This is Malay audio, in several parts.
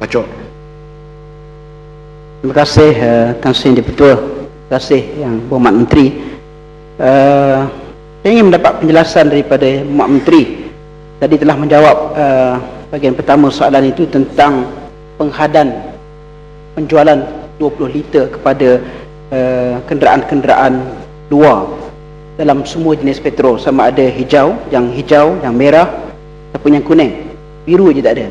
Bacok. Terima kasih Tan Sri Di-Pertua. Terima kasih Yang Berhormat Menteri. Saya ingin mendapat penjelasan daripada Berhormat Menteri. Tadi telah menjawab bahagian pertama soalan itu tentang penghadan penjualan 20 liter kepada kenderaan-kenderaan luar dalam semua jenis petrol, sama ada hijau, yang merah ataupun yang kuning. Biru je tak ada.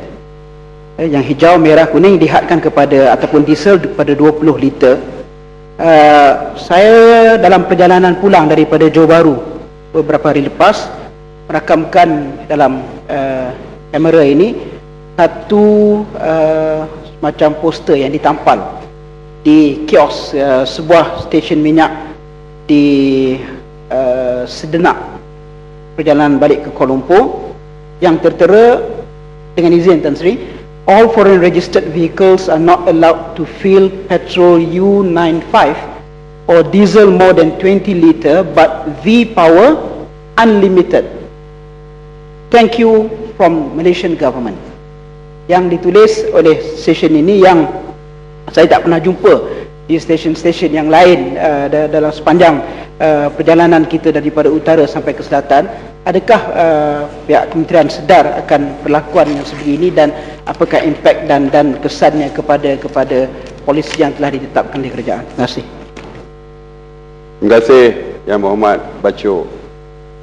Yang hijau, merah, kuning dihadkan kepada ataupun diesel kepada 20 liter. Saya dalam perjalanan pulang daripada Johor Bahru beberapa hari lepas merakamkan dalam kamera ini satu macam poster yang ditampal di kios sebuah stesen minyak di Sedenak perjalanan balik ke Kuala Lumpur, yang tertera dengan izin Tan Sri, all foreign registered vehicles are not allowed to fill petrol U95 or diesel more than 20 liter but V-Power unlimited. Thank you from Malaysian government. Yang ditulis oleh stesen ini, yang saya tak pernah jumpa di stesen-stesen yang lain dalam sepanjang perjalanan kita daripada utara sampai ke selatan. Adakah pihak kementerian sedar akan perlakuan yang sebegini dan apakah impak dan kesannya kepada polisi yang telah ditetapkan di kerajaan? Terima kasih. Terima kasih Yang Berhormat Bacok.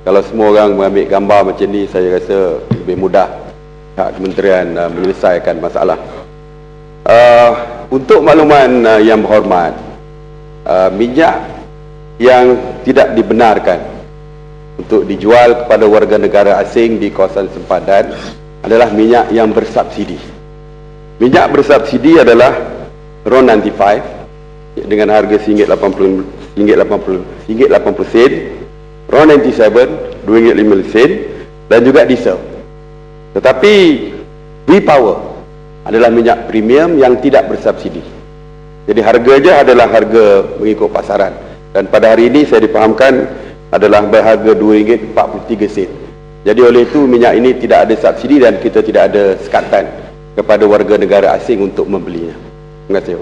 Kalau semua orang mengambil gambar macam ni, saya rasa lebih mudah pihak kementerian menyelesaikan masalah. Untuk makluman Yang Berhormat, minyak yang tidak dibenarkan untuk dijual kepada warga negara asing di kawasan sempadan adalah minyak yang bersubsidi. Minyak bersubsidi adalah RON 95 dengan harga RM1.80, RON 97 RM2.50 dan juga diesel. Tetapi V-Power adalah minyak premium yang tidak bersubsidi. Jadi harganya adalah harga mengikut pasaran. Dan pada hari ini saya difahamkan adalah berharga RM2.43. Jadi oleh itu minyak ini tidak ada subsidi dan kita tidak ada sekatan kepada warga negara asing untuk membelinya. Terima kasih.